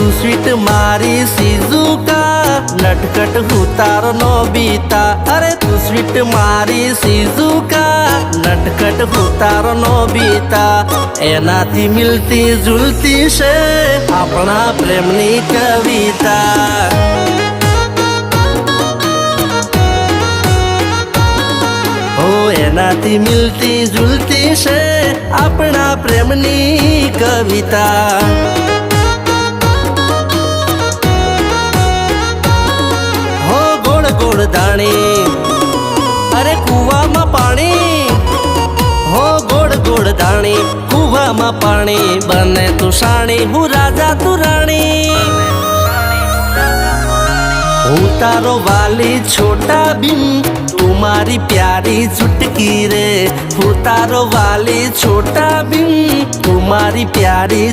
तू स्वीट मारी शिजुका नटखट हूँ तारो नोबिता। अरे तू स्वीट मारी शिजुका नटखट हूँ तारो नोबिता। एनाथी मिलती जुलती से अपना प्रेमनी कविता। एनाथी मिलती जुलती से अपना प्रेमनी कविता। हो गोड़ गोड़ दाणी अरे कुआ में पानी। हो गोड़ गोड़ दाणी कुआ में पानी बने तू साणी हूँ राजा तू राणी। हूँ तारो वाली छोटा बिन तुम्हारी प्यारी चुटकी रे। हूँ तारो वाली छोटा बिन तुम्हारी प्यारी